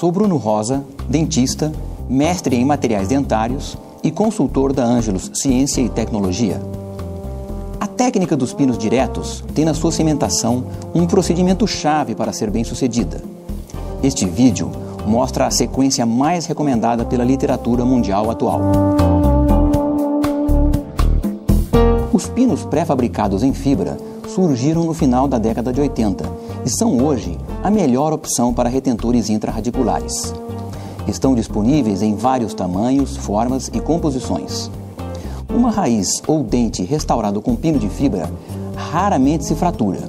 Sou Bruno Rosa, dentista, mestre em materiais dentários e consultor da Ângelos Ciência e Tecnologia. A técnica dos pinos diretos tem na sua cimentação um procedimento-chave para ser bem-sucedida. Este vídeo mostra a sequência mais recomendada pela literatura mundial atual. Os pinos pré-fabricados em fibra surgiram no final da década de 80 e são hoje a melhor opção para retentores intrarradiculares. Estão disponíveis em vários tamanhos, formas e composições. Uma raiz ou dente restaurado com pino de fibra raramente se fratura.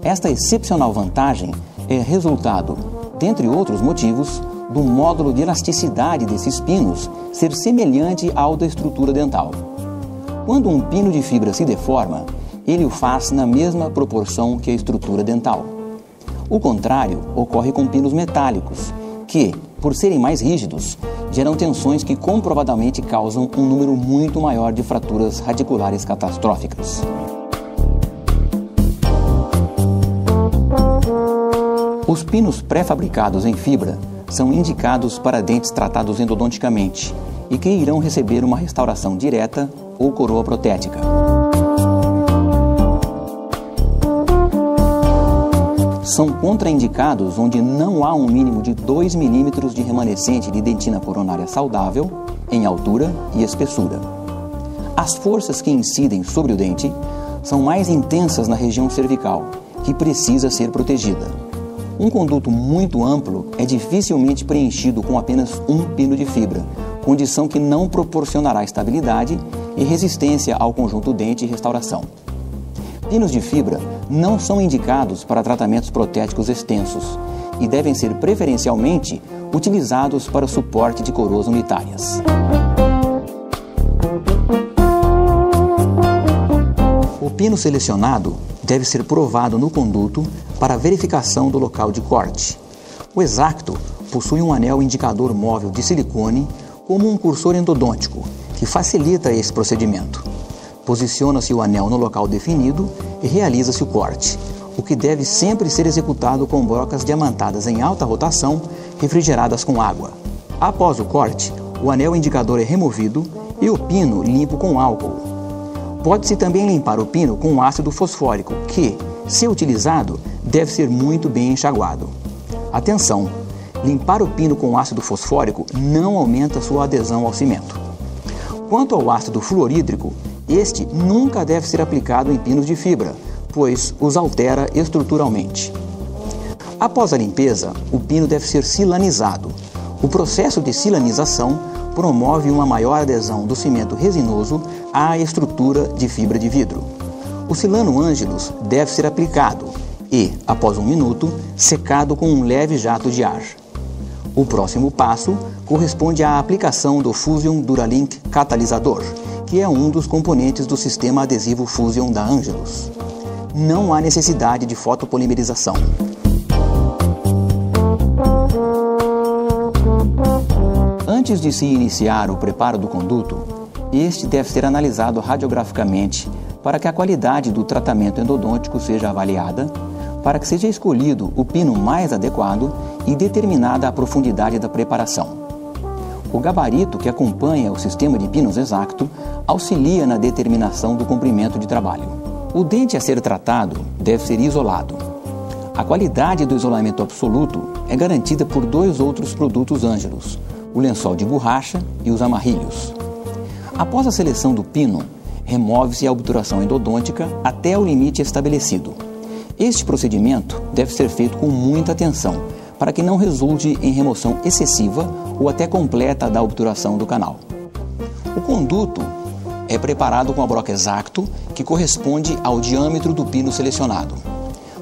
Esta excepcional vantagem é resultado, dentre outros motivos, do módulo de elasticidade desses pinos ser semelhante ao da estrutura dental. Quando um pino de fibra se deforma, ele o faz na mesma proporção que a estrutura dental. O contrário ocorre com pinos metálicos, que, por serem mais rígidos, geram tensões que comprovadamente causam um número muito maior de fraturas radiculares catastróficas. Os pinos pré-fabricados em fibra são indicados para dentes tratados endodonticamente e que irão receber uma restauração direta ou coroa protética. São contraindicados onde não há um mínimo de 2 milímetros de remanescente de dentina coronária saudável em altura e espessura. As forças que incidem sobre o dente são mais intensas na região cervical, que precisa ser protegida. Um conduto muito amplo é dificilmente preenchido com apenas um pino de fibra, condição que não proporcionará estabilidade e resistência ao conjunto dente e restauração. Pinos de fibra não são indicados para tratamentos protéticos extensos e devem ser preferencialmente utilizados para suporte de coroas unitárias. O pino selecionado deve ser provado no conduto para verificação do local de corte. O X-Acto possui um anel indicador móvel de silicone como um cursor endodôntico, que facilita esse procedimento. Posiciona-se o anel no local definido e realiza-se o corte, o que deve sempre ser executado com brocas diamantadas em alta rotação, refrigeradas com água. Após o corte, o anel indicador é removido e o pino limpo com álcool. Pode-se também limpar o pino com ácido fosfórico, que, se utilizado, deve ser muito bem enxaguado. Atenção! Limpar o pino com ácido fosfórico não aumenta sua adesão ao cimento. Quanto ao ácido fluorídrico, este nunca deve ser aplicado em pinos de fibra, pois os altera estruturalmente. Após a limpeza, o pino deve ser silanizado. O processo de silanização promove uma maior adesão do cimento resinoso à estrutura de fibra de vidro. O silano Ângelos deve ser aplicado e, após 1 minuto, secado com um leve jato de ar. O próximo passo corresponde à aplicação do Fusion Duralink Catalisador, que é um dos componentes do sistema adesivo Fusion da Ângelos. Não há necessidade de fotopolimerização. Antes de se iniciar o preparo do conduto, este deve ser analisado radiograficamente para que a qualidade do tratamento endodôntico seja avaliada, para que seja escolhido o pino mais adequado e determinada a profundidade da preparação. O gabarito que acompanha o sistema de pinos X-Acto auxilia na determinação do comprimento de trabalho. O dente a ser tratado deve ser isolado. A qualidade do isolamento absoluto é garantida por 2 outros produtos Ângelos, o lençol de borracha e os amarrilhos. Após a seleção do pino, remove-se a obturação endodôntica até o limite estabelecido. Este procedimento deve ser feito com muita atenção, para que não resulte em remoção excessiva ou até completa da obturação do canal. O conduto é preparado com a broca X-Acto, que corresponde ao diâmetro do pino selecionado.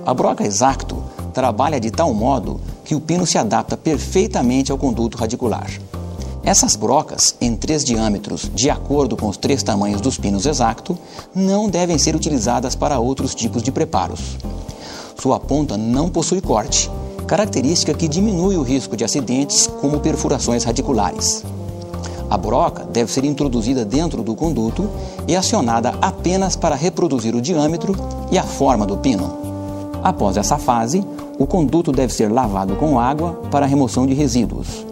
A broca X-Acto trabalha de tal modo que o pino se adapta perfeitamente ao conduto radicular. Essas brocas, em 3 diâmetros, de acordo com os 3 tamanhos dos pinos X-Acto, não devem ser utilizadas para outros tipos de preparos. Sua ponta não possui corte, característica que diminui o risco de acidentes como perfurações radiculares. A broca deve ser introduzida dentro do conduto e acionada apenas para reproduzir o diâmetro e a forma do pino. Após essa fase, o conduto deve ser lavado com água para a remoção de resíduos.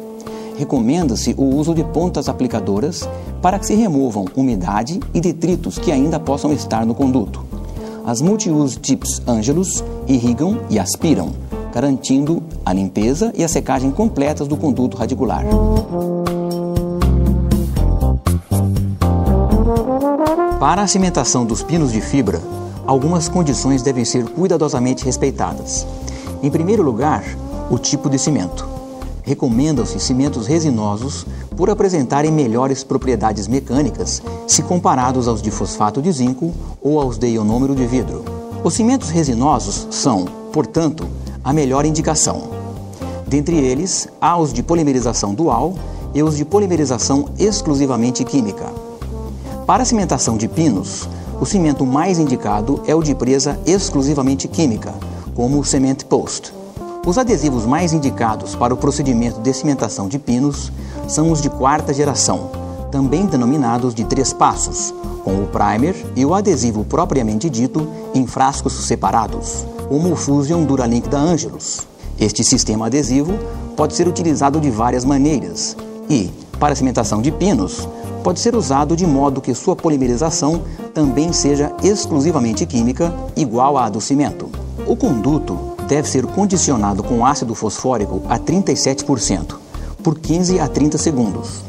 Recomenda-se o uso de pontas aplicadoras para que se removam umidade e detritos que ainda possam estar no conduto. As multi-use tips Angelus irrigam e aspiram, garantindo a limpeza e a secagem completas do conduto radicular. Para a cimentação dos pinos de fibra, algumas condições devem ser cuidadosamente respeitadas. Em primeiro lugar, o tipo de cimento. Recomendam-se cimentos resinosos por apresentarem melhores propriedades mecânicas se comparados aos de fosfato de zinco ou aos de ionômero de vidro. Os cimentos resinosos são, portanto, a melhor indicação. Dentre eles, há os de polimerização dual e os de polimerização exclusivamente química. Para a cimentação de pinos, o cimento mais indicado é o de presa exclusivamente química, como o Cement Post. Os adesivos mais indicados para o procedimento de cimentação de pinos são os de quarta geração, também denominados de 3 passos, com o primer e o adesivo propriamente dito em frascos separados, como o Fusion Duralink da Angelus. Este sistema adesivo pode ser utilizado de várias maneiras e, para a cimentação de pinos, pode ser usado de modo que sua polimerização também seja exclusivamente química, igual à do cimento. O conduto deve ser condicionado com ácido fosfórico a 37%, por 15 a 30 segundos.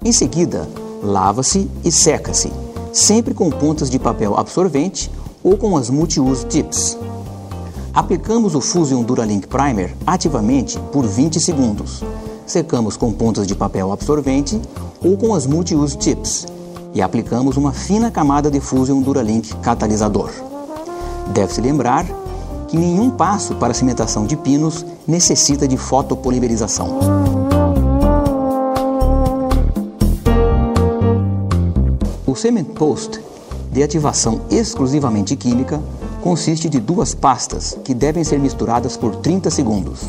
Em seguida, lava-se e seca-se, sempre com pontas de papel absorvente ou com as multi-use tips. Aplicamos o Fusion Duralink Primer ativamente por 20 segundos. Secamos com pontas de papel absorvente ou com as multi-use tips e aplicamos uma fina camada de Fusion Duralink catalisador. Deve-se lembrar que nenhum passo para a cimentação de pinos necessita de fotopolimerização. O Cement Post, de ativação exclusivamente química, consiste de 2 pastas que devem ser misturadas por 30 segundos.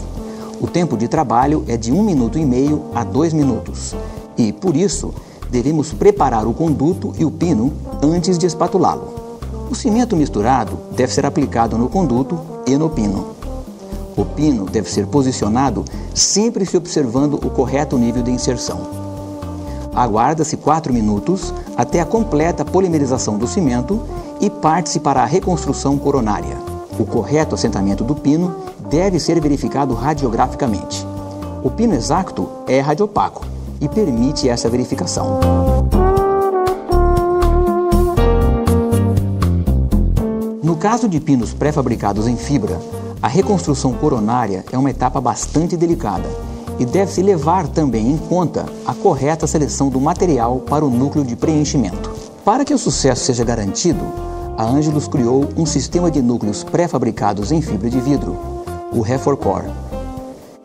O tempo de trabalho é de 1,5 minuto a 2 minutos e, por isso, devemos preparar o conduto e o pino antes de espatulá-lo. O cimento misturado deve ser aplicado no conduto e no pino. O pino deve ser posicionado sempre se observando o correto nível de inserção. Aguarda-se 4 minutos até a completa polimerização do cimento e parte-se para a reconstrução coronária. O correto assentamento do pino deve ser verificado radiograficamente. O pino exato é radiopaco e permite essa verificação. No caso de pinos pré-fabricados em fibra, a reconstrução coronária é uma etapa bastante delicada e deve-se levar também em conta a correta seleção do material para o núcleo de preenchimento. Para que o sucesso seja garantido, a Angelus criou um sistema de núcleos pré-fabricados em fibra de vidro, o Refor-Core.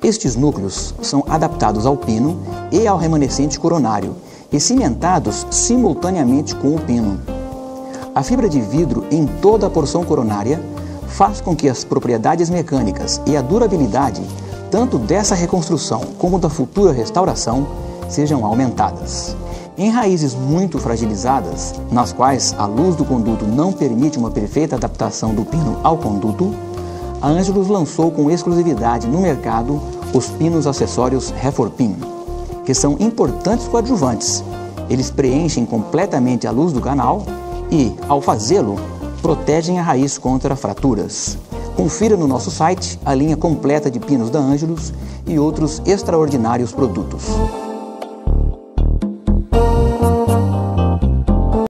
Estes núcleos são adaptados ao pino e ao remanescente coronário e cimentados simultaneamente com o pino. A fibra de vidro em toda a porção coronária faz com que as propriedades mecânicas e a durabilidade, tanto dessa reconstrução como da futura restauração, sejam aumentadas. Em raízes muito fragilizadas, nas quais a luz do conduto não permite uma perfeita adaptação do pino ao conduto, a Angelus lançou com exclusividade no mercado os pinos acessórios Refor-Pin, que são importantes coadjuvantes. Eles preenchem completamente a luz do canal e, ao fazê-lo, protegem a raiz contra fraturas. Confira no nosso site a linha completa de pinos da Angelus e outros extraordinários produtos.